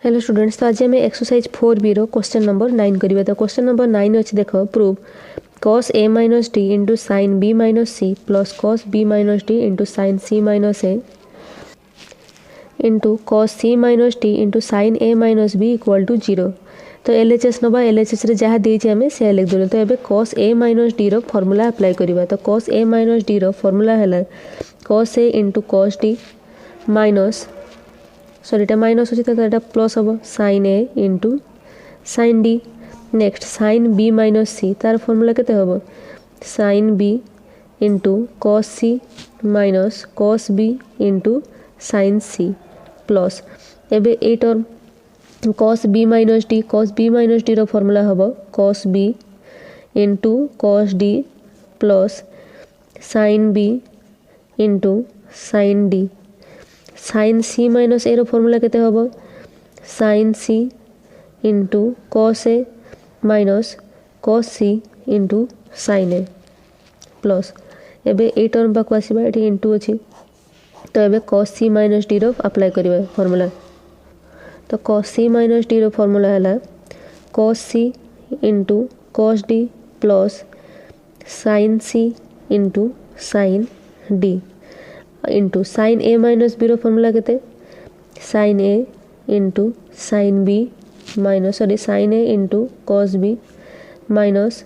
Hello students, तो आज आम एक्सरसाइज 4B रो क्वेश्चन नंबर 9 करिबा। तो क्वेश्चन नंबर 9 अच्छे देख, prove cos a minus d into sin b minus c plus cos b minus d into sin c minus a into cos c minus d into sin a minus b equal to 0। तो LHS नवा, LHS रे जहाँ देइछे हमें से लिख देलु। तो एबे cos a minus d रो फार्मूला अप्लाई करिबा। तो cos a minus d रो फार्मूला हैला cos a into cos d minus sorry एटा माइनस अच्छी तो एटा प्लस हम sin a into sin d। Next sin b minus C, तार फॉर्मूला केते हम sin b into cos c minus cos b into sin c plus एबे ए term cos b minus d रो फॉर्मूला हम cos b into cos d plus sin b into sin d। sin c minus A रो formula केते हबो sin c into cos a minus cos c into sin a plus एबे ए term पाक आसीबा, एठी into अछि तो एबे cos c माइनस d रो अप्लाई करिबा फॉर्मूला। तो cos c माइनस d रो फॉर्मूला हला cos c into cos d plus sin c into sin d into sin a minus b रो फॉर्मूला केते sin a into sin b minus sorry sin a into cos b minus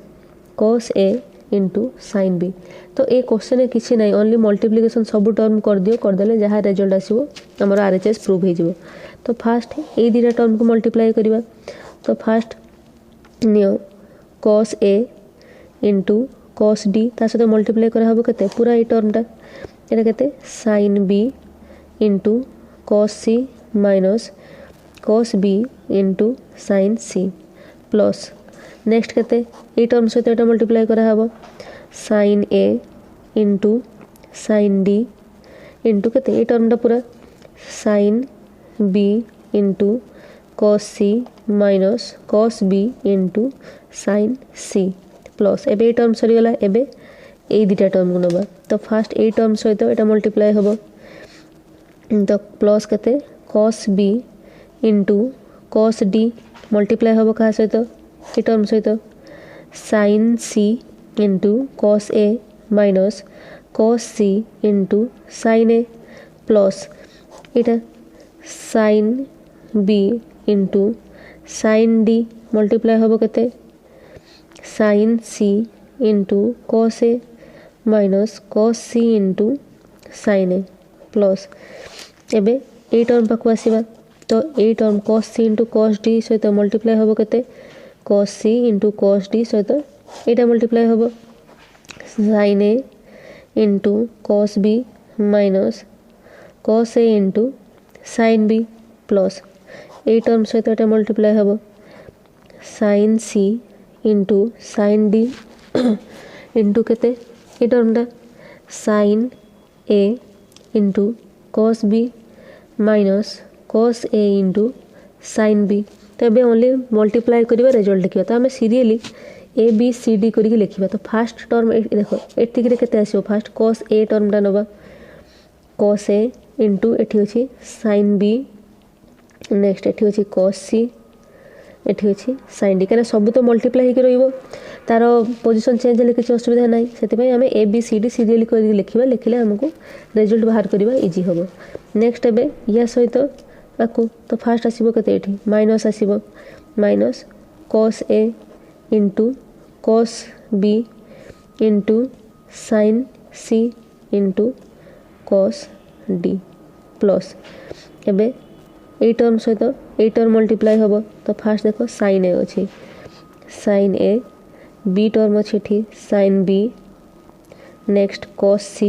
cos a into sin b। तो ए question में किसी नहीं, only multiplication सब term कर दियो, करदेले जहाँ रिजल्ट आसीबो हमर RHS प्रूव हो जिवो। तो फास्ट ए दिटा टर्म को मल्टीप्लाई करिबा। तो fast neo cos a into cos d ता सहित मल्टीप्लाई करा हबो केते पूरा ए टर्मटा एटा केते sin b into cos c minus cos b into sin c plus next केते ए टर्म सहित एटा मल्टीप्लाई करा हबो sin a into sin d into केते ए टर्मटा पूरा sin b into cos c minus cos b into sin c plus एबे ए term सरी गला। एबे ए दिटा टर्म को नबा। तो फास्ट ए टर्म सहित एटा मल्टीप्लाई हबो तो प्लस केते cos b into cos d multiply हबो का सहित ए टर्म सहित sin c into cos a minus cos c into sin a plus iota sin b into sin d multiply हबो केते sin c into cos a minus cos c into sin a plus एबे ए term पाक आसीबा। तो ए term cos c into cos d सहित multiply हबो केते cos c into cos d सहित एटा मल्टीप्लाई हबो sin a into cos b minus cos a into sin b plus A term सहित एटा मल्टीप्लाई हबो sin c into sin d into केते ए टर्मटा sin a into cos b minus cos a into sin b। तो एबे only multiply करिबा result लिखिबा। तो हमें serially a b c d करिके लिखिबा। तो फास्ट टर्म देखो एतिक रे केते आसीबो फास्ट cos a टर्मटा नबा cos a इंटू एठी अछि sin b नेक्स्ट एठी अछि cos c एठी अछि sin d। केना सब तो मल्टीप्लाई हेके रहिबो, तार पोजीशन चेंज हेले किसी असुविधा नाही, सेति पई हमें A B C D serially कर लिखिबा। लिखिले हमको रिजल्ट बाहर करिबा इजी हबो। नेक्स्ट एबे या सहित आकु तो फास्ट आसीबो केते एठी माइनस आसीबो minus cos a into cos b into sin c into cos d plus एबे ए टर्म सहित ए टर्म मल्टीप्लाई हबो। तो फास्ट देखो sin a अछि sin a b टर्म अछि एठी sin b next cos c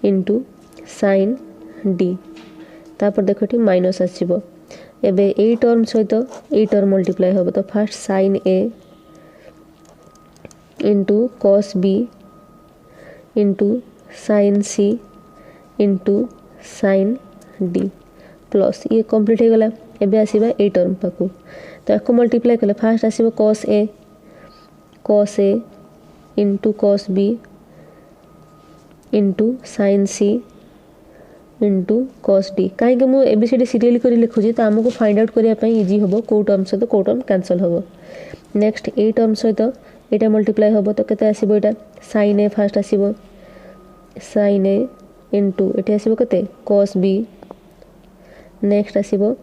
into sin d तापर देखो एठी माइनस आसीबो। एबे ए टर्म सहित ए टर्म मल्टीप्लाई हबो। तो first sin a into cos b into sin c into sin d plus ये कंप्लीट हो गला। एबे आसीबा ए टर्म पाकू। तो एको मल्टीप्लाई कले फास्ट आसीबो cos a into cos b into sin c into cos D कहीं मुझे एबीसीडी सीरियल कर लिखुची तो आमको फाइंड आउट करने इजी हम कौ टर्म सहित कौ टर्म कैंसल हम नेक्स्ट ए टर्म सहित यहाँ मल्टीप्लाई हम तो केते आसीबो एटा साइन ए फास्ट आसीबो साइन ए इंटू ये आसीबो केते कॉस बी नेक्स्ट आसीबो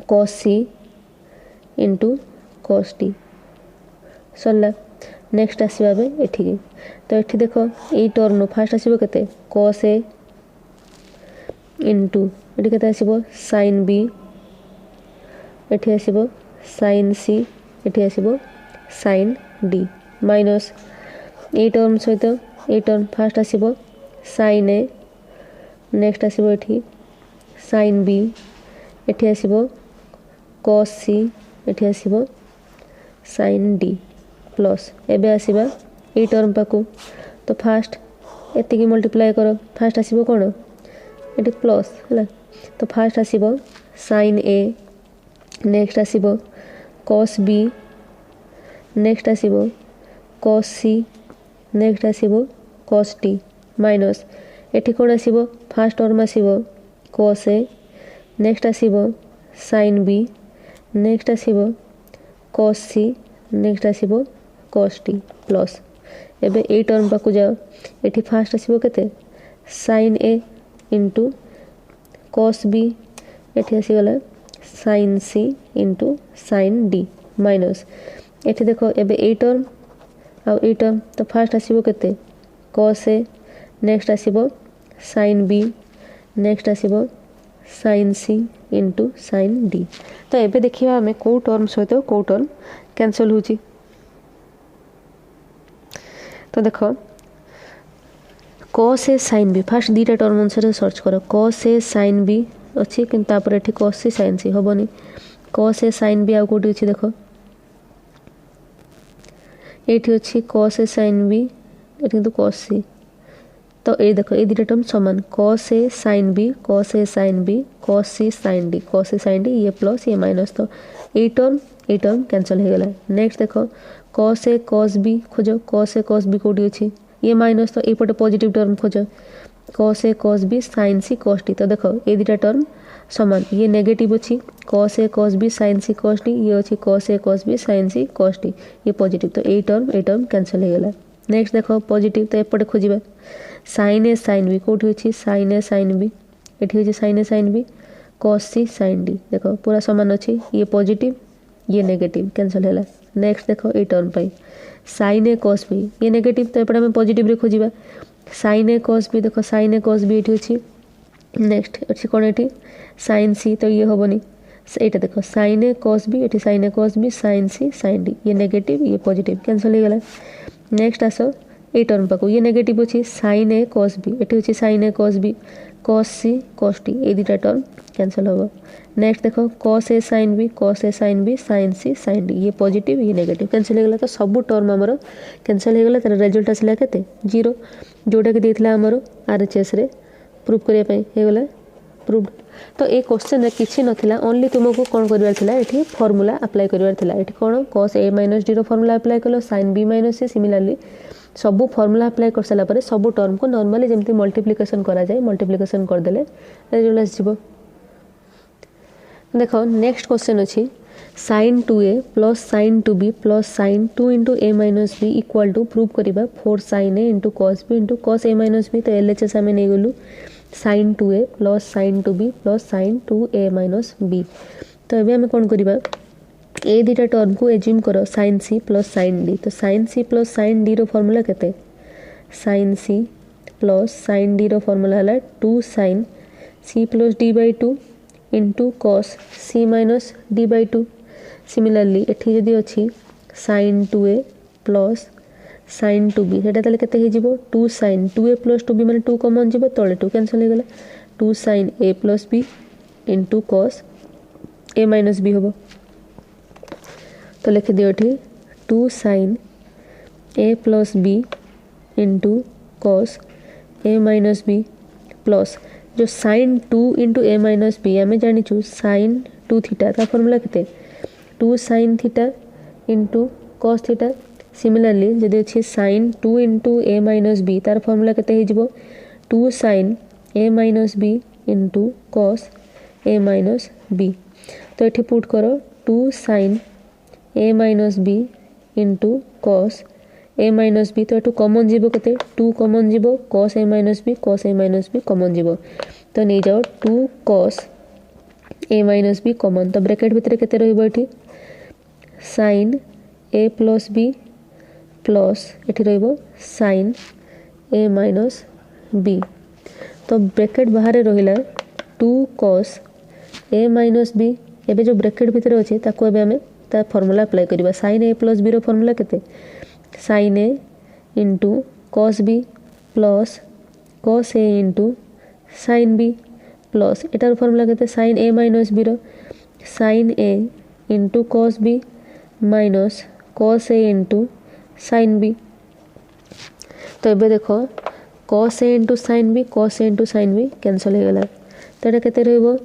कॉस सी इंटू कॉस डी सरला नेक्स्ट आसीबा बे एठी तो ये देख ये टर्म फास्ट आसीबो केते कॉस ए इंटू ये केते आसीबो साइन बी एठी आसीबो साइन सी एठी आसीबो साइन डी माइनस ए टर्म सहित ए टर्म फास्ट आसीबो साइन ए नेक्स्ट आसीबो एठी साइन बी एठी आसीबो कॉस सी एठी आसीबो साइन डी प्लस एबे आसीबा ए टर्म पाकू तो फास्ट एतिकी मल्टीप्लाई करो फास्ट आसीबो कोन एटी प्लस है तो फास्ट आसीबो साइन ए नेक्स्ट आसीबो कॉस बी नेक्स्ट आसीबो कॉस सी नेक्स्ट आसीबो कॉस टी माइनस एटी कोन आसीबो फास्ट टर्म आसीबो कॉस ए नेक्स्ट आसीबो साइन बी नेक्स्ट आसीबो कॉस सी नेक्स्ट आसीबो कॉस टी प्लस एबे ए टर्म पाकू जाओ एटी फास्ट आसीबो केते sine A into cos B एटी आसीगला sign C into sine D minus एटी देखो एबे ए टर्म आउ ए टर्म तो फास्ट आसीबो केते कॉस ए नेक्स्ट आसीबो साइन बी नेक्स्ट आसीबो sine C into sine D तो एबे देखिबा हमें को टर्म सहित को टर्म कैंसल होची तो देखो कॉस ए साइन बी फास्ट दीटा टर्म अनुसार सर्च कर कॉस ए साइन बी अच्छी कि कॉस सी साइन सी हेनी कॉस ए साइन बी आउ कौटी अच्छी देख ये अच्छी कॉस ए साइन बी ये किंतु कॉस सी तो ये देख ये दीटा टर्म समान cos A sine B cos A sine B cos C sign D cos A sign D ये प्लस ये माइनस तो ये टर्म कैंसल हो गला नेक्स्ट देख कॉस ए कॉस बी खोज कॉस ए कॉस बी कौटी अच्छी ये माइनस तो ये पॉजिटिव टर्म खोज cos A cos B sign C cos T तो देख ये दीटा टर्म समान ये नेगेटिव अच्छी cos A cos B sign C cos T ये अच्छी cos A cos B sign C cos T ये पॉजिटिव तो ये टर्म कैंसल हो गला नेक्स्ट देख पॉजिटिव तो एपटे खोजा साइन ए साइन बी कौटी अच्छी साइन ए साइन बी ये अच्छी साइन ए साइन बी कॉस सी साइन डी देख पूरा सामान अच्छी ये पॉजिटिव ये नेगेटिव कैंसल है नेक्स्ट देख ये टर्म पाई साइन ए कॉस बी ये नेगेटिव तो एपटे आम पॉजिटिव रे खोजा साइन ए कॉस बी देख साइन ए कॉस बी ये अच्छी नेक्स्ट अच्छी कौन ये साइन सी तो ये हेनी यहाँ देख साइन ए कॉस बी ये साइन ए कॉस बी साइन सी साइन डी ये नेगेटिव ये पॉजिटिव कैंसल हो गला नेक्स्ट आस ये टर्म पाकू ये नेगेटिव अच्छी साइन ए कॉस बी ये अच्छी साइन ए कॉस बी कॉस सी कॉस टी ये दुटा टर्म कैंसल हम नेक्स्ट देख cos A sine B sign C sign D ये पॉजिटिव ये नेगेटिव कैंसल हो गला तो सब टर्म आमर कैंसल हो गला तार रिजल्ट आसला केते 0 जोटा कि देइथिला आमर आरएचएस रे प्रूफ करिया पई हे गला प्रूव्ड तो ये क्वेश्चन रे किछि नथिला ओनली तुमको कोन करबार थिला एठी फार्मूला अप्लाई करबार थिला एठी कोन cos a - d रो फार्मूला अप्लाई कलो sin b - c सिमिलरली सब फार्मूला अप्लाई कर साला परे सब टर्म को नॉर्मली जेमती मल्टीप्लिकेशन करा जाए मल्टीप्लिकेशन कर देले रिजल्ट आसीबो देखो नेक्स्ट क्वेश्चन अछि sin 2a plus sin 2b plus sin 2 into a minus b equal to prove करिबा 4 sin a into cos b into cos a minus b तो LHS हमें नै गलु sin 2a plus sin 2b plus sin 2a minus b तो एबे हमें कोन करिबा ए दुटा term को एज्यूम करो sin c plus sin d तो sin c plus sin d रो फार्मूला केते sin c plus sin d रो फार्मूला हला 2 sin c plus d by 2 into cos c minus d by 2 similarly एठी जदी अछि sin 2a plus sin 2b सेटा तले केते हे जिवो 2 sin 2a plus 2b माने 2 कॉमन जिवो तळे 2 कैंसिल हे गेला 2 sin a plus b into cos a minus b होबो तो लिख दियो एठी 2 sin a plus b into cos a minus b plus जो sin 2 into a minus b हमें जानि छु sin 2 थीटा का फार्मूला केते 2 sin theta into cos theta similarly जदि अछि sin 2 into a minus b तार फार्मूला केते हे जिवो 2 sin A minus B into cos A minus b. तो ये पुट करो 2 sine A minus B into cos A minus b. तो ये कमन जीव के 2 कमन जीव कॉस ए माइनस बी कमन जीव। तो नहीं जाओ 2 कॉस ए माइनस बी कमन। तो ब्रैकेट भितर केते रहिबो एठी sign A plus B plus एठी रहिबो साइन ए माइनस बी। तो ब्रैकेट बाहर रहिला 2 कॉस ए माइनस बी। एबे जो ब्रैकेट भितर अछि ताको एबे हमें ता फार्मूला अप्लाई करिबा। साइन ए प्लस बी रो फार्मूला केते sine A into cos B plus cos A into sine B plus एटार फार्मूला केते साइन ए माइनस बी रो sine A into cos B minus cos A into sine B. तो एबे देखो cos A into sine B cancel हो गला। तो एटा केते रहइबो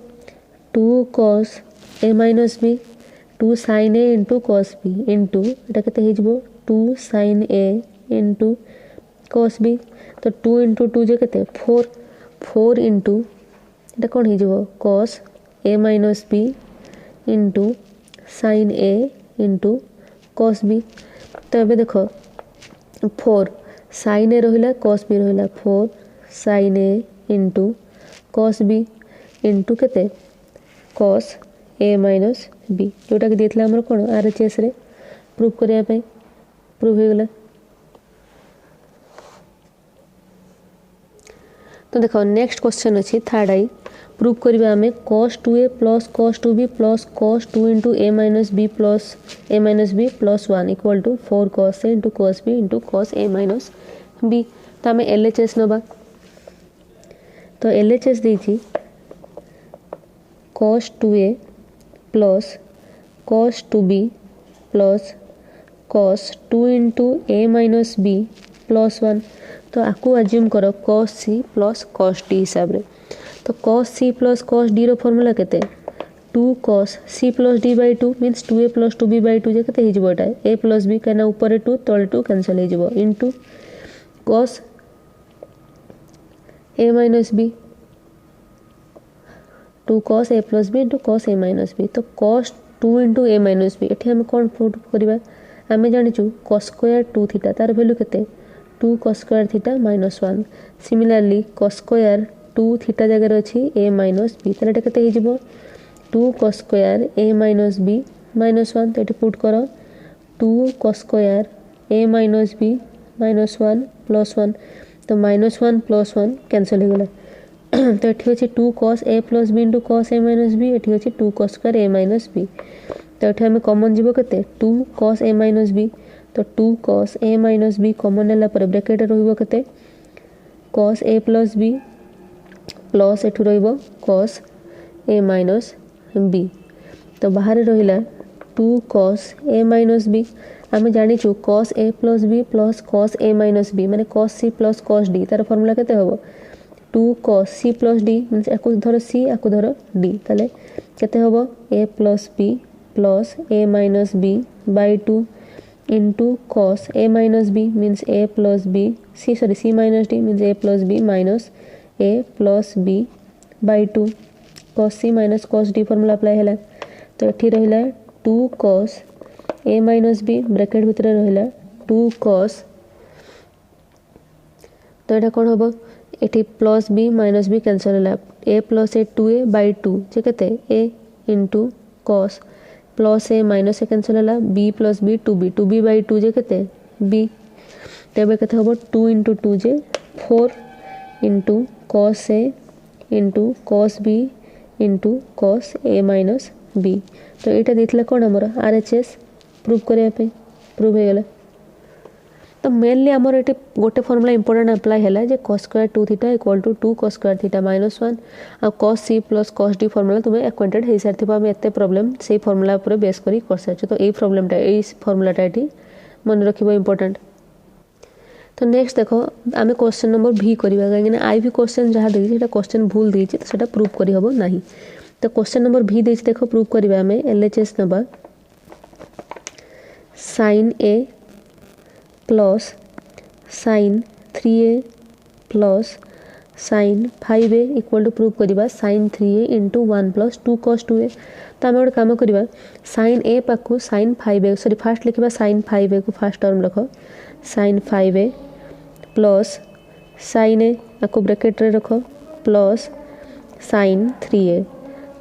2 cos A minus B 2 sine A into cos B into एटा केते हो जिवो 2 sine A into cos B. तो 2 इंटू 2 जे केते 4 इंटू एटा कोन हो जिवो cos A minus B into sine A into cos B. तो एबे देखो 4 साइन ए रहिला कॉस बी रहिला 4 sign A into cos B into केते कॉस ए माइनस बी जोटा कि देथिला हमर कोन आरएचएस रे प्रूव करिया पे प्रूव हो गला। तो देखो नेक्स्ट क्वेश्चन अछि थर्ड आई प्रूव करिबा हमें cos 2a plus cos 2b प्लस cos 2 into a minus b plus 1 equal to 4 cos a into cos b into cos a minus b। तो हमें LHS नबा। तो LHS देछि cos 2a plus cos 2b प्लस cos 2 into a minus b plus 1। तो आपको assume करो cos c plus cos d हिसाब रे। तो cos c plus cos d रो फार्मूला केते 2 cos c plus d by 2 means 2a plus 2b by 2 जे केते हे जिवो एटा a प्लस b कना ऊपर 2 तळे 2 कैंसिल हे जिवो into cos a minus b 2 cos a plus b into cos a minus b। तो cos 2 into a minus b एठी हम कोन पुट करबा हमें जानिचु cos स्क्वायर 2 थीटा तार वैल्यू केते 2 cos square theta minus 1। Similarly cos square 2 theta जगह अछि a minus b ताले केते हे जिवो 2 cos square a minus b minus 1। तो एठी पुट करो 2 cos square a minus b minus 1 plus 1। तो माइनस 1 प्लस 1 कैंसिल हो गला। तो एठी अछि 2 cos a plus b into cos a minus b एठी अछि 2 cos square a minus b। तो एठी हमें कॉमन जीवो केते 2 cos a माइनस b। तो 2 cos a minus b common लेला पर ब्रैकेट रहइबो केते cos a plus b plus एठु रहइबो cos a माइनस b। तो बाहर रहिला 2 cos a माइनस b। हमें जानि छु cos a plus b plus cos a minus b माने cos c plus cos d तार फार्मूला केते होबो 2 cos c plus d means एको धरो c एको धरो d ताले केते होबो a plus b plus a minus b by 2 into cos a minus b means a plus b c minus d means a plus b minus a plus b by 2 cos c minus cos d formula apply हैला। तो एठी रहिला 2 cos a minus b bracket भितर रहिला 2 cos। तो एटा कोन होबो एठी plus b minus b cancel होला a plus a 2a by 2 जे केते a into cos plus a minus a cancel होला b plus b 2b by 2 जे केते b। तबे केते होबो 2 इनटू 2 जे 4 into cos a into cos b into cos a minus b। तो एटा देथिला कोन हमर RHS प्रूव करे पे प्रूव हो गला। तो मेनली हमर एटे गोटे फार्मूला इंपोर्टेंट अप्लाई हैला जे cos square 2 theta equal to 2 cos square theta minus 1 आ cos c plus cos d formula तुमे एक्वेंटेड हे सारथिबा हम एते प्रॉब्लम से फार्मूला ऊपर बेस करी कर सच। तो ए प्रॉब्लमटा ए फार्मूलाटा एटी मन रखिबो इंपोर्टेंट। तो नेक्स्ट देखो आमे क्वेश्चन नंबर भी करिबा काहे आई भी क्वेश्चन जहा देछि सेटा क्वेश्चन भूल देछि तो सेटा प्रूव करि हबो नाही। तो क्वेश्चन नंबर भी देछि देखो प्रूव करिबा हमें LHS नबा sin a plus sin 3a plus sine 5a equal to prove करवा sine 3a into 1 plus 2 cos 2a। तो आम गोटे कम करवा साइन ए पाखु साइन 5a सॉरी फास्ट लिखा साइन 5a को फास्ट टर्म रख sine 5a plus sine A आपको ब्रैकेट रे रख प्लस साइन 3a।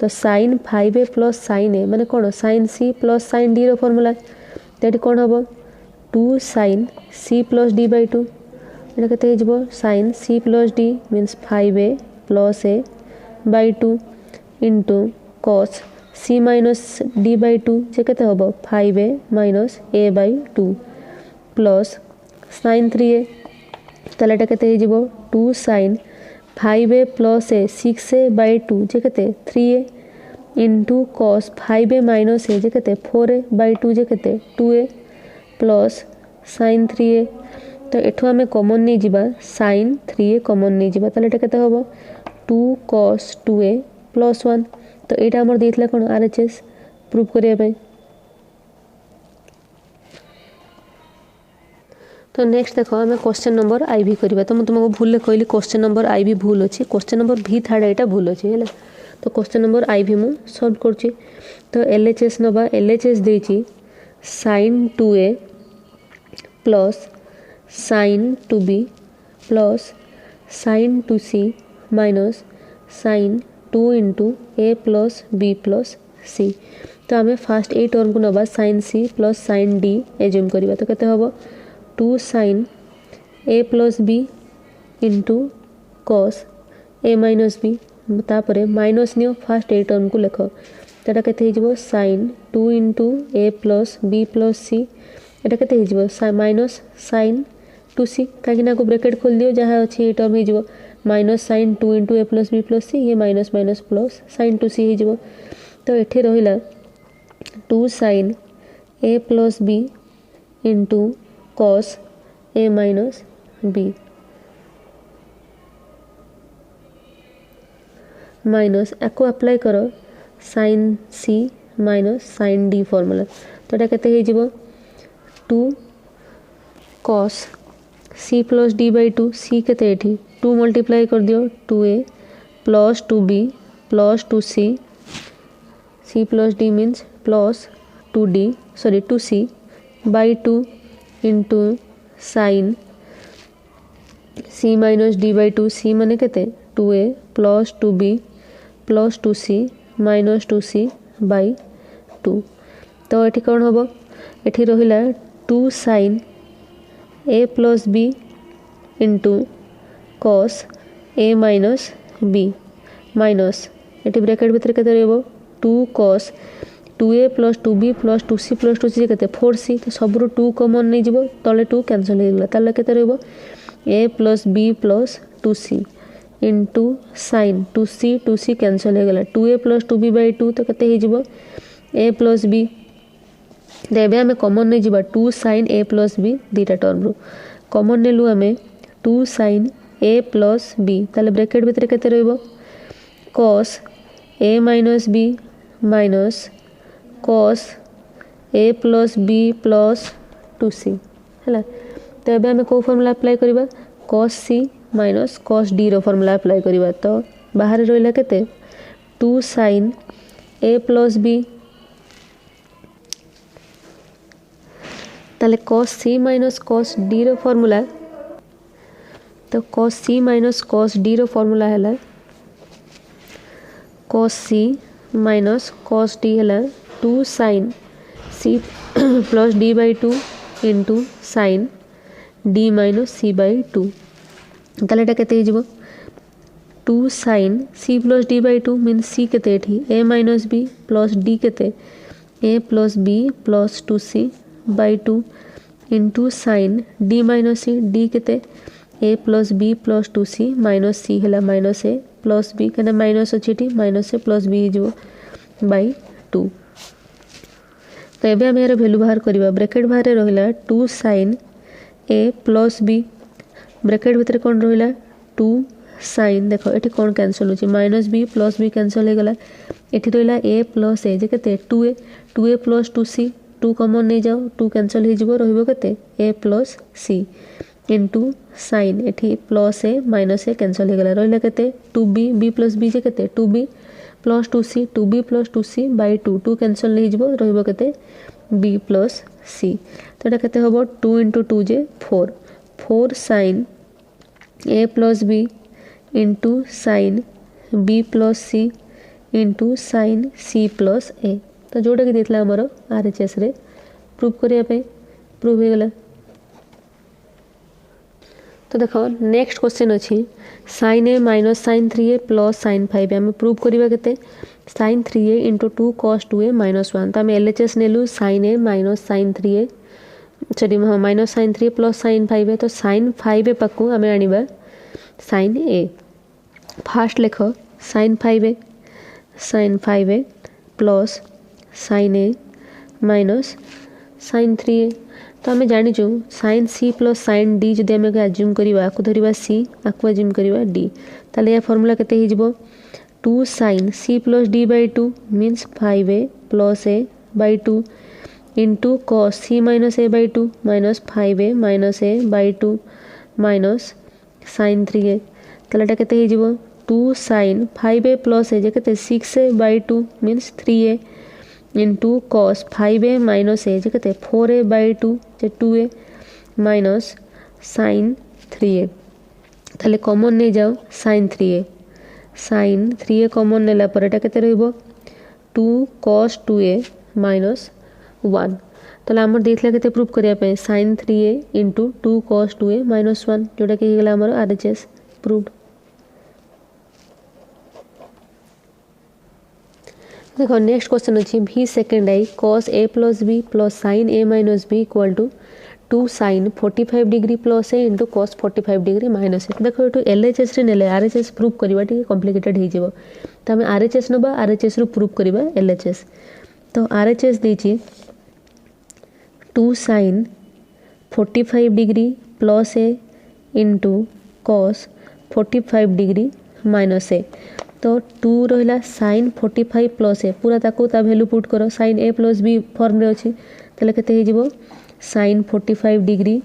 तो sign 5a plus sine A माने कौन sine C plus sine D रो फॉर्मूला। तो ये कौन हम 2 sine C plus D by 2 ये के sine C plus D means 5a plus A by 2 into cos C minus D by 2 जे के हम 5a minus A by 2 plus sine 3a ताले के 2 sine 5a plus A 6a by 2 जे के 3a into cos 5a minus ए जे के 4a by 2 जे के 2a प्लस साइन 3a। तो एठू आम कॉमन नहीं जिबा साइन 3a कॉमन नहीं जिबा ताले केते होबो 2 cos 2a प्लस 1। तो एटा हमर देइतला कोन आरएचएस प्रूव करिया पे। तो नेक्स्ट देखो आम क्वेश्चन नंबर आई भी करबा। तो तुमको भूल कहली क्वेश्चन नंबर आई भी भूल अच्छी क्वेश्चन नंबर भी थार्ड एटा भूल अच्छी है। तो क्वेश्चन नंबर आई भी मु सॉल्व करछि। तो एलएचएस नबा एलएचएस देछि sine 2a plus sine 2b plus sine 2c minus sine 2 into A plus B plus C. तो आम फास्ट ए टर्म को नबा sine C plus sine D assume करवा। तो केते हबो 2 sine A plus B into cos A minus B तापरे माइनस नियो फास्ट ए टर्म को लेख। तो केते हिजबो sine 2 into A plus B plus C एटा केते हिजबो माइनस साइन 2c कहीं को ब्रैकेट खोल दियो जहाँ अच्छी ये टर्म हो minus sine 2 into A plus B plus सी ये minus minus plus sine 2c हो। तो ये रहा 2 sine A plus B into cos A minus B minus आपको अप्लाई करो sine C minus sine D formula. तो ये केते हो 2 cos C plus D by 2 C के 2 मल्टीप्लाई कर दियो 2a plus 2b plus 2c C plus D means plus 2d sorry 2c by 2 into sine C minus D by 2 C माने केते 2a plus 2b plus 2c minus 2c by 2। तो ये कौन हम ये रहा 2 sine A plus B into cos A minus B minus ये bracket भितर के 2 cos 2a plus 2b plus 2c plus 2c के 4c। तो सबरू 2 कॉमन नहीं जीवो तले 2 कैंसल हो गला ताले केते रहबो a plus b plus 2c into sine 2c cancel हो गला 2a प्लस 2b बाई 2 तो केते हो जीवो a प्लस b। देबे आमे कॉमन नहीं जीवा 2 sine A plus B दीटा term रू कॉमन नेलु आमे 2 साइन ए प्लस बी ताले ब्रैकेट भितर केते रहबो cos ए माइनस बी माइनस cos ए प्लस बी प्लस 2c हैला। तो एबे आमे को फार्मूला अप्लाई करबा cos c minus cos d रो फार्मूला अप्लाई करबा। तो बाहर रहला केते 2 साइन ए प्लस बी ताले cos c minus cos d रो फार्मूला। तो cos c minus cos d रो फार्मूला है cos c minus cos d है 2 sine c plus d by 2 into sine d minus c by 2। ताले एटा केते हिजबो 2 sine c plus d by 2 means c केते एठी a minus b plus d केते a plus b plus 2c by 2 into sine D minus C D केते A plus B plus 2c minus सी है minus ए plus B कहना minus अच्छी minus ए plus B हो by 2। तो ये आम यार भैल्यू बाहर करवा ब्रैकेट बाहर रहा 2 sine A plus B bracket भितर कौन रहा 2 साइन देख ये कौन कैंसल हो minus B plus B cancel हो गला ये रहा ए प्लस ए जे 2a प्लस 2c 2 कॉमन नहीं जाओ 2 कैंसल हो रही A plus C into sine एठी plus A minus A cancel हो गला रहिला केते 2b b प्लस b जे केते 2b plus 2c 2b plus 2c bye 2 2 cancel नहीं जिवो रहिबो केते b प्लस c तो एटा केते होबो 2 इंटू 2 जे 4 4 sin a plus b into sine b plus c into sine c plus a तो जोटा कि देथिला हमर RHS रे प्रूफ करिया पे प्रूफ हो गला। तो देखो नेक्स्ट क्वेश्चन अच्छी sin a minus sin 3a plus sin 5a आम प्रूव करवा के sin 3a into 2 cos 2a minus 1 तो आम LHS नेलु sin a minus sin 3a sorry हाँ minus sin 3a plus sin 5a तो sin 5a पाकू आम आनिबा sin a फास्ट लेख sin 5a plus sin a minus sin 3a तो आम जाचु sin c plus sin d जदि आम आज्यूम करवा आपको धरवा c आपको आज्यूम करवा d ताले या फॉर्मूला केते ही जिवो 2 sin c plus d by 2 means 5a plus a by 2 into cos c minus a by 2 minus 5a minus a by 2 minus sin 3a ताले एटा केते ही जिवो 2 sin 5a प्लस a जे केते 6a by 2 means 3a into cos 5a minus a जे केते 4a bye 2 जे 2a minus sin 3a ताले common नहीं जाओ sin 3a कॉमन नेला पर एटा केते रहइबो 2 cos 2a माइनस 1 ताले हमर देखला केते प्रूफ करिया पे sin 3a into 2 cos 2a minus 1 जोटा कि गेला हमर RHS प्रूव्ड। देखो नेक्स्ट क्वेश्चन अच्छी v second I cos a plus b plus sin a minus b equal to 2 sin 45 degree plus a into cos 45 degree minus a देखो ये LHS रे नेले RHS प्रूफ करवा टी कॉम्प्लिकेटेड हो जिवो तो हमें RHS नबा RHS रू प्रूफ करवा LHS तो RHS देची 2 sin 45 degree plus a into cos 45 degree minus a तो 2 रहिला sin 45 प्लस a पूरा ताको ता वैल्यू पुट करो sin a plus b form रे अछि तले केते हे जिवो sin 45 degree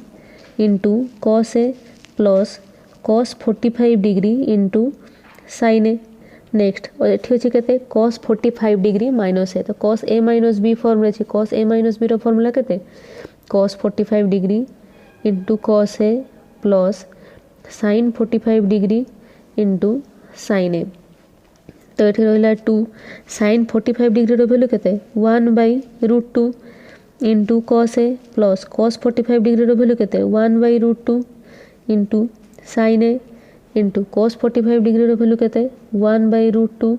into cos a plus cos 45 degree into sin a next और एठी अछि केते cos 45 डिग्री माइनस a तो cos a minus b form रे अछि cos a माइनस b रो फार्मूला केते cos 45 degree into cos a plus sin 45 degree into sin a तो ये रहा 2 sin 45 डिग्री वैल्यू केते 1/√2 into cos a plus cos 45 degree value केते 1/√2 into sin a into cos 45 degree value केते 1/√2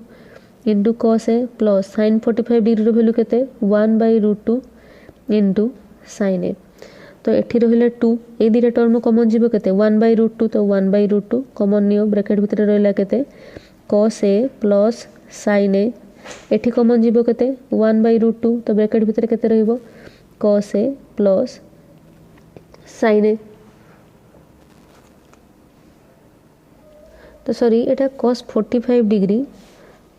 into cos a plus sin 45 degree value केते 1/√2 into sin a तो एठी रहिला 2 ए दिटा टर्म कॉमन जीवो केते 1/√2 तो 1/√2 कॉमन नियो ब्रैकेट भितर रहिला केते cos a plus sin a एठी कॉमन जीवो केते 1/√2 तो ब्रैकेट भितर केते रहइबो cos a plus sin a तो सॉरी एटा cos 45 डिग्री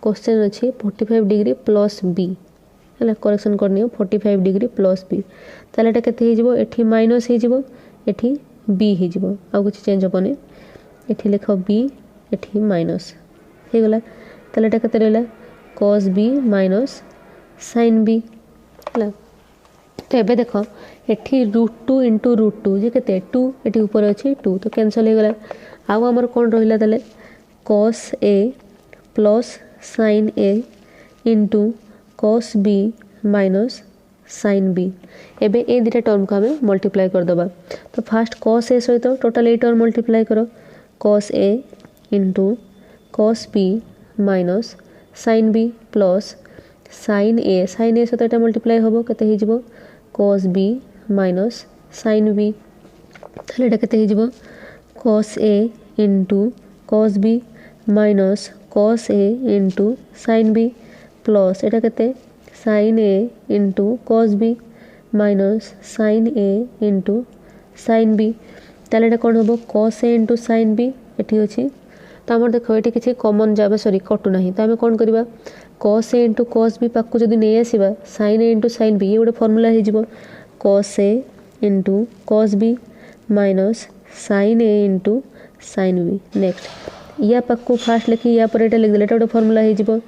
क्वेश्चन अछि 45 डिग्री प्लस b हला करेक्शन करनियो 45 डिग्री प्लस b ताले एटा केते हे जिवो एठी माइनस हे जिवो एठी b हे जिवो आ कुछ चेंज होबने एठी लिखो b एठी माइनस हे गला ताले एटा केते रहला cos b minus sin b हला तो एबे देखो एठी √2 इंटू √2 जे केते 2 एठी ऊपर अछि 2 तो कैंसिल हे गला आउ हमर कोन रहिला ताले cos a plus sin a into cos b minus sin b एबे ए दिटा टर्म को हमें मल्टीप्लाई कर दबा तो फास्ट cos a सहित टोटल ए टर्म मल्टीप्लाई करो cos a into cos b minus sin b plus sin a सहित एटा multiply होबो केते हे जिवो cos b minus sin b ताले एटा केते हे जिवो cos a into cos b minus cos a into sin b plus iota केते sin a into cos b minus sin a into sin b ताले एटा कोन होबो cos a into sin b एठी अछि तो हमर देखो एठी किछि कॉमन जाबे सॉरी कटु नाही तो हमें कोन करबा cos a into cos b पाकु जदी नै आसीबा sin a into sin b ये गोटे फार्मूला हे जिवो cos a into cos b minus sine A into sine B. Next या पाक फास्ट लिखी या पर लिखिदेले एटा गोटे फर्मूला हो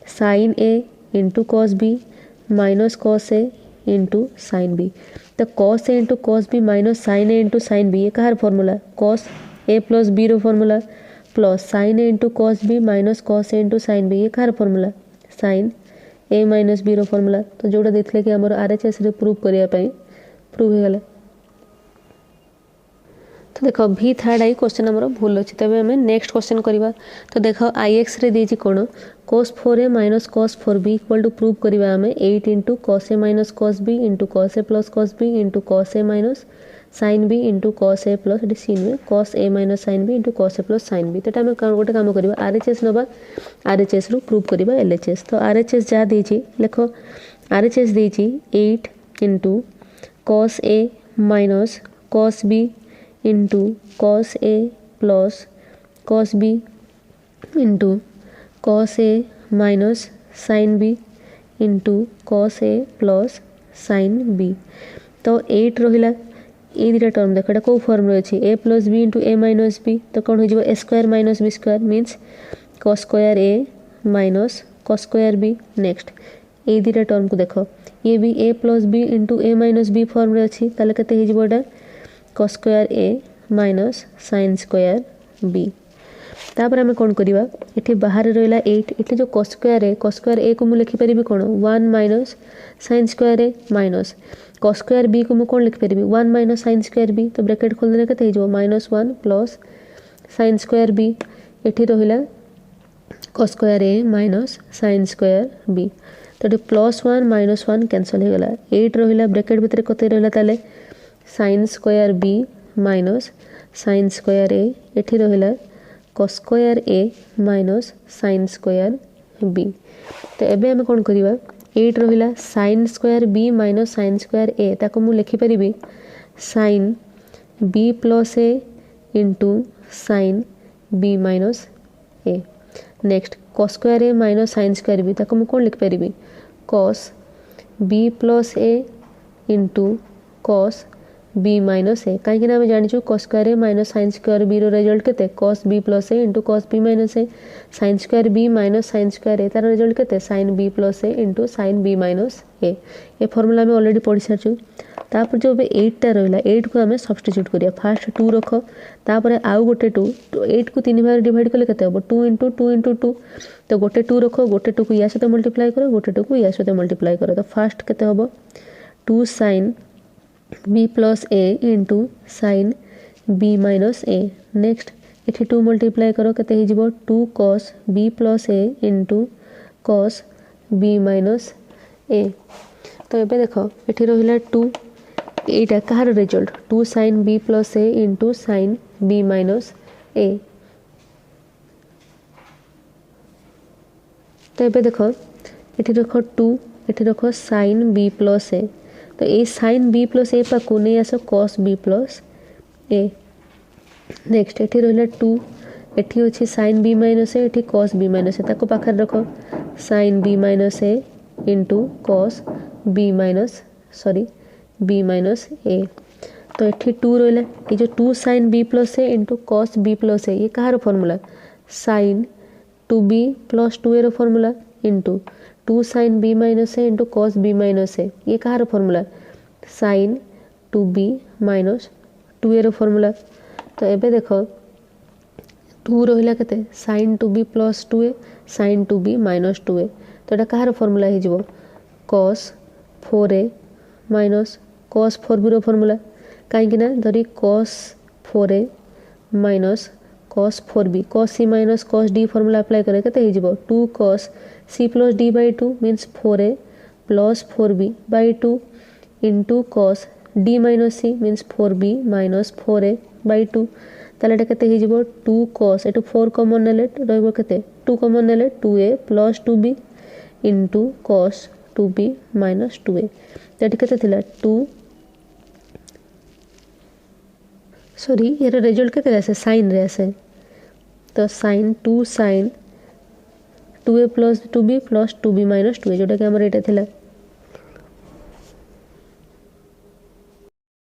sine A into cos B minus cos A into sine B. तो cos A into cos B minus sine A into sine B ये कहार formula cos A plus B रो formula plus sine A into cos B minus cos A into sine B ये कहार formula sine A minus B रो formula. तो जोटा देते कि आमर आरएचएस रे प्रूव करने प्रूव हो गला। तो देख भी थर्ड आई क्वेश्चन आमर भूल अच्छे तब आम नेक्स्ट क्वेश्चन करवा। तो देख आई एक्स रे देती कौन cos 4a minus cos 4b equal to prove करवा आम 8 into cos a minus cos b into cos a plus cos b into cos a minus sin b into cos a plus ये sin में cos a minus sin b into cos a plus sin b। तो आम गोटे कम करवा RHS नवा RHS रु prove करवा एलएचएस। तो आरएचएस जहाँ देती लेख आरएचएस देती 8 into cos a minus cos b into cos a plus cos b into cos a minus sin b into cos a plus sin b। तो 8 रहा ये दुटा टर्म देख कौ फर्म अच्छी a plus B into a minus b. तो कौन हो a square minus b square means cos square a minus cos square b। Next ये दुटा टर्म को देख ये भी a plus B into a minus b form अच्छी ताले केते हो cos square a minus sin square b। तापर आम कौन करवा ये बाहर रहा 8 ये जो cos स्क्वायर ए को मुझे लिखिपारि कौन 1 minus sin square a minus cos square B को मुझे कौन लिखिपारि 1 माइनस sin स्क्वायर बी। तो ब्रैकेट खोलदेले केते हो -1 प्लस sin स्क्वायर बी ये रहा cos square a minus sin square b. तो ये +1 -1 कैंसल हो गला 8 रहा ब्रैकेट भितर कते रहा ताले sin square b minus sin square a ये रहा cos square a minus sin square b. तो एबे हमें कौन करवा 8 रहा sin square b minus sin square a ताको मु लिखिपारि sin b plus a into sin b minus a. Next cos square a minus sin square b ताको मु कौन लिखिपारि cos b plus a into cos b minus a कहीं आम जाचु cos square a minus sin square b result के cos b plus a into cos b minus a sin square b minus sin square a तार result के sin b plus a into sin b minus a. ये formula आम already पढ़ी सारी। तापर जो 8टा रहा 8 को आम सब्स्टिट्यूट करिया फास्ट 2 रख तापर आउ गोटे 2 8 को 3 भाग डिवाइड कले केते हम 2 इंटू 2 इंटू 2। तो गोटे 2 रख गोटे 2 को या सहित मल्टीप्लाई कर गोटे 2 को या सहित मल्टीप्लाई कर। तो फास्ट केते हम 2 sin b plus a into sine B minus a. Next ये 2 मल्टीप्लाई करो केते ही जीवो 2 cos b plus a into cos b minus a. तो ये देख ये रहा 2 एटा कहार result 2 sin b plus a into sine B minus a. तो ये देख ये रख 2 ये रख sin बी प्लस ए। तो ये sin बी प्लस ए पाक नहीं आस cos बी प्लस ए। नेक्स्ट ये रहा 2 ये अच्छी sin बी माइनस ए ये cos बी माइनस ए ताको पाखर रख sin b minus a into cos b minus B minus a. तो ये 2 रहा ये जो 2 sin b plus a into cos b plus a ये कहार formula sin 2b plus 2a रो formula into 2 sin b minus a into cos b minus a ये कहार formula sin 2b minus 2a रो फर्मूला। तो एबे देख 2 रहा के sin 2b plus 2a sin 2b minus 2a। तो ये कहार फर्मूला हो cos 4a minus cos 4b रो फर्मूला कहीं धरी cos 4a minus cos 4b cos c minus cos d formula apply करे केते हो 2 cos c plus d by 2 means 4a plus 4b by 2 into cos d minus c means 4b minus 4a by 2। ताले एटा केते हो 2 cos एटू 4 common नेले रहबो केते 2 कॉमन नेले 2a plus 2b into cos 2b minus 2a। तो एटा केते थिला 2 सॉरी यार रिजल्ट केते आसे sin रे आसे। तो sin 2 sin 2a plus 2b plus 2b minus 2a जोटा कि हमर एटा थिला